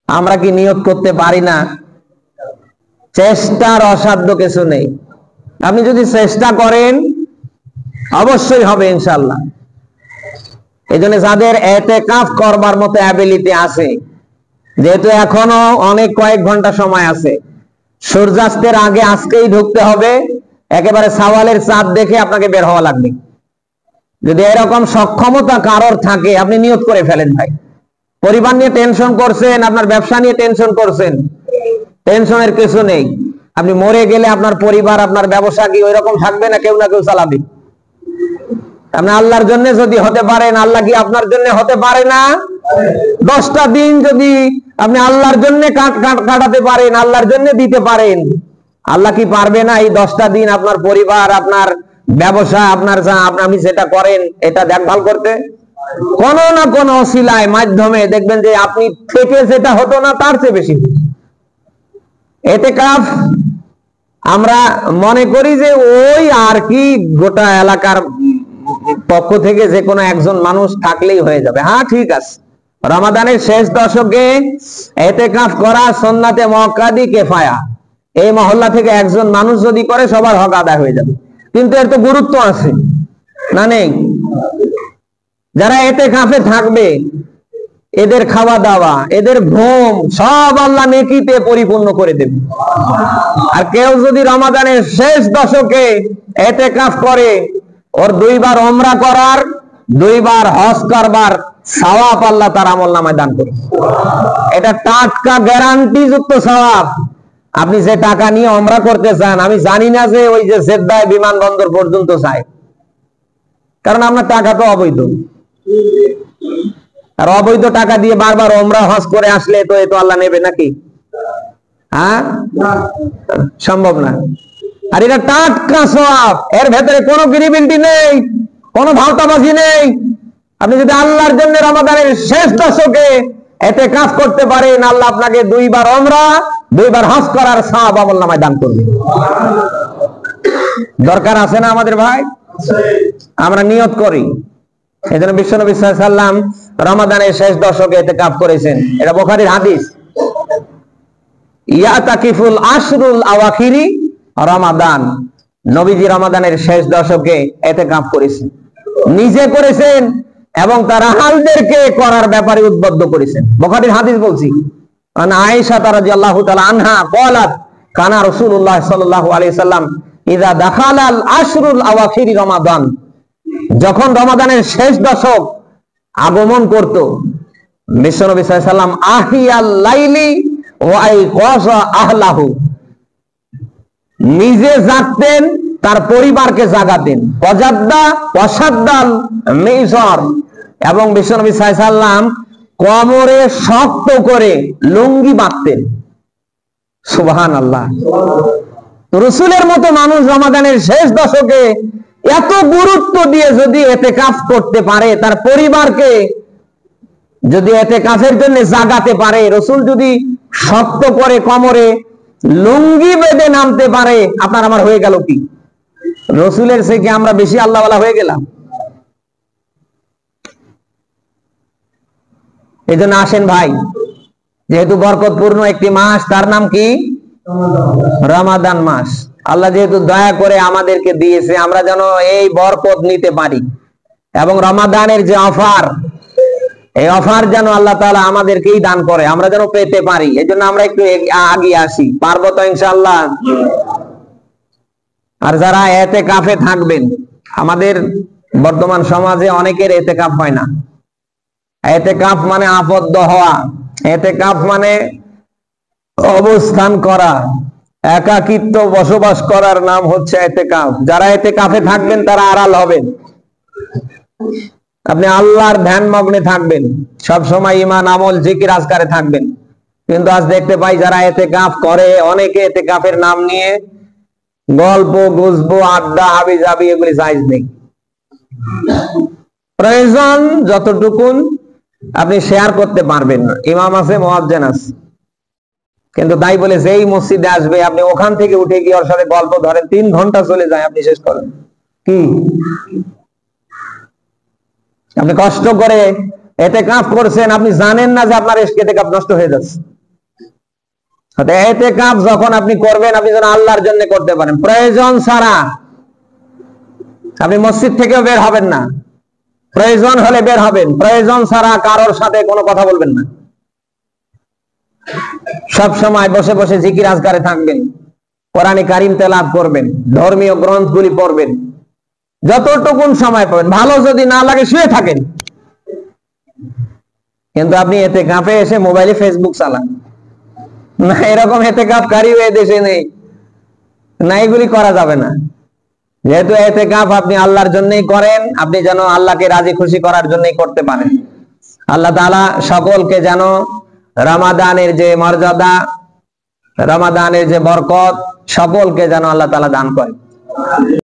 আমরা কি নিয়ত করতে পারি না? চেষ্টার অসাধ্য কিছু নেই। আপনি যদি চেষ্টা করেন অবশ্যই হবে ইনশাআল্লাহ। এই জন্য যাদের এতেকাফ করবার মতো অ্যাবিলিটি আছে, যেহেতু এখনো অনেক কয়েক ঘন্টা সময় আছে, সূর্যাস্তের আগে আজকেই ঢুকতে হবে, একেবারে সাওয়ালের চাঁদ দেখে আপনাকে বের হওয়া লাগবে। যদি এরকম সক্ষমতা কারোর থাকে, আপনি নিয়ত করে ফেলেন ভাই। পরিবার নিয়ে টেনশন করছেন, আপনার ব্যবসা নিয়ে টেনশন করছেন, টেনশনের কিছু নেই। আপনি মরে গেলে আপনার পরিবার, আপনার ব্যবসা কি ওই রকম থাকবে না? কেউ না কেউ চালাবে। আপনি আল্লাহর জন্য যদি হতে পারেন, আল্লাহ কি আপনার জন্য হতে পারে না? 10টা দিন যদি আপনি আল্লাহর জন্য কাটাতে পারেন, আল্লাহর জন্য দিতে পারেন, আল্লাহ কি পারবে না এই 10টা দিন আপনার পরিবার, আপনার ব্যবসা, আপনার আপনি যেটা করেন এটা দেখভাল করতে? কোন না কোন ওসিলায় মাধ্যমে দেখবেন যে আপনি থেকে যেটা হতো না তার চেয়ে বেশি। এতেকাফ আমরা মনে করি যে ওই আর কি গোটা এলাকার পক্ষ থেকে যে কোনো একজন মানুষ থাকলেই হয়ে যাবে। হ্যাঁ, ঠিক আছে, রমাদানের শেষ দশকে এতেকাফ করা সুন্নাতে মুআক্কাদি কিফায়া। এই মহল্লা থেকে একজন মানুষ যদি করে সবার হক আদায় হয়ে যাবে। কিন্তু এর তো গুরুত্ব আছে না? নেই? যারা এতেকাফে থাকবে এদের খাওয়া দাওয়া, এদের ঘুম সব আল্লাহ নেকিতে পরিপূর্ণ করে দেবে। আর কেউ যদি রমাদানের শেষ দশকে এতেকাফ করে, ওর 2 বার ওমরা করার, 2 বার হজ করবার সওয়াব আল্লাহ তার আমলনামায় দান করবে। এটা টাটকা গ্যারান্টি যুক্ত সওয়াব। আপনি যে টাকা নিয়ে ওমরা করতে চান, আমি জানি না যে ওই যে জেদ্দায় বিমানবন্দর পর্যন্ত যায়, কারণ আপনার টাকা তো অবৈধ। আর অবৈধ টাকা দিয়ে বারবার ওমরা হজ করে আসলে তো এ তো আল্লাহ নেবে নাকি? হ্যাঁ, সম্ভব না। আর এটা টাটকা সওয়াব, এর ভেতরে কোনো গিরিবিলটি নেই, কোনো ভাওতাবাজি নেই। আপনি যদি আল্লাহর জন্য রমাদানের শেষ দশকে এতেকাফ করতে পারেন, আল্লাহ আপনাকে 2 বার ওমরা, 2 বার হজ করার সওয়াব আমলনামায় দান করবে। দরকার আছে না আমাদের ভাই? আমরা নিয়ত করি। এজন্য বিশ্বনবী সাল্লাল্লাহু আলাইহি ওয়াসাল্লাম রমাদানের শেষ দশকে এতেকাফ করেছেন। এটা বুখারীর হাদিস। ইয়াতাকিফুল আশরুল আওয়াখিরি রমাদান। নবীজি রমাদানের শেষ দশকে এতেকাফ করেছেন, নিজে করেছেন এবং তার আহলদেরকে করার ব্যাপারে উদ্বুদ্ধ করেছেন। বুখারীর হাদিস বলছি, আন আয়েশা রাদিয়াল্লাহু তাআলা আনহা ক্বালাত কানা রাসূলুল্লাহ সাল্লাল্লাহু আলাইহি ওয়াসাল্লাম ইযা দাখালাল আশরুল আওয়াখিরি রমাদান। যখন রমাদানের শেষ দশক আগমন করত, বিশ্বনবী সাল্লাল্লাহু আলাইহি ওয়াসাল্লাম আহিয়াল লাইলি ওয়া আইকাযা আহলাহু, নিজে জাগতেন, তার পরিবারকে জাগাতেন। ওয়াজাদ্দা ওয়াসাদ্দাল মিজর, এবং বিশ্বনবী সাল্লাল্লাহু আলাইহি ওয়াসাল্লাম কোমরে শক্ত করে লুঙ্গি বাঁধতেন। সুবহানাল্লাহ। রাসূলের মতো মানুষ রমাদানের শেষ দশকে এত গুরুত্ব দিয়ে যদি এতেকাফ করতে পারে, তার পরিবারকে যদি এতেকাফের জন্য জাগাতে পারে, রাসূল যদি শক্ত করে কোমরে লুঙ্গি বেঁধে নামতে পারে, আপনার আমার হয়ে গেল কি? রাসূলের থেকে আমরা বেশি আল্লাহওয়ালা হয়ে গেলাম। এই জন্য আসেন ভাই, যেহেতু বরকতপূর্ণ একটি মাস, তার নাম কি? রমাদান মাস। আল্লাহ যেহেতু দয়া করে আমাদেরকে দিয়েছে, আমরা যেন এই বরকত নিতে পারি, এবং রমাদানের যে অফার, এই অফার যেন আল্লাহ তাআলা আমাদেরকেই দান করে, আমরা যেন পেতে পারি। এই জন্য আমরা একটু এগিয়ে আসি। পারবো তো ইনশাআল্লাহ? আর যারা এতেকাফে থাকবেন, আমাদের বর্তমান সমাজে অনেকের এতেকাফ হয় না। এতেকাফ মানে আবদ্ধ হওয়া, এতেকাফ মানে অবস্থান করা, একাকিত্ব বসবাস করার নাম হচ্ছে এতেকাফ। যারা এতেকাফে থাকবেন তারা আড়াল হবেন, আপনি আল্লাহর ধ্যান মগ্নে থাকবেন, সব সময় ঈমান আমল জিকির আজকারে থাকবেন। কিন্তু আজ দেখতে পাই যারা এতেকাফ করে, অনেকে এতেকাফের নাম নিয়ে গল্প গুজব, আড্ডা, হাবিজাবি, এগুলি জায়েজ নেই। প্রয়োজন যতটুকুন আপনি শেয়ার করতে পারবেন। ইমাম আছে, মুয়াজ্জিন আছে, কিন্তু তাই বলে যেই মসজিদে আসবে আপনি ওখান থেকে উঠে গিয়ে ওর সাথে গল্প ধরেন, 3 ঘন্টা চলে যায়, আপনি শেষ করেন কি? আপনি কষ্ট করে এতেকাফ করছেন, আপনি জানেন না যে আপনার এতেকাফ নষ্ট হয়ে যাচ্ছে। ইতিকাফ যখন আপনি করবেন, আপনি যেন আল্লাহর জন্য করতে পারেন, প্রয়োজন ছাড়া আপনি মসজিদ থেকেও বের হবেন না। প্রয়োজন হলে বের হবেন, প্রয়োজন ছাড়া কারোর সাথে কোনো কথা বলবেন না। সব সময় বসে বসে জিকির আজকারে থাকবেন, কোরআনে কারিম তেলাওয়াত করবেন, ধর্মীয় গ্রন্থগুলি পড়বেন, যতটুকুন সময় পাবেন। ভালো যদি না লাগে শুয়ে থাকেন, কিন্তু আপনি ইতিকাফে এসে মোবাইলে ফেসবুক চালান না, এরকম ইতিকাফকারীও এই দেশে নেই না, এগুলি করা যাবে না। যেহেতু ইতিকাফ আপনি আল্লাহর জন্যই করেন, আপনি যেন আল্লাহকে রাজি খুশি করার জন্যই করতে পারেন। আল্লাহ তাআলা সকলকে যেন রমাদানের যে মর্যাদা, রমাদানের যে বরকত, সকলকে যেন আল্লাহ তাআলা দান করেন।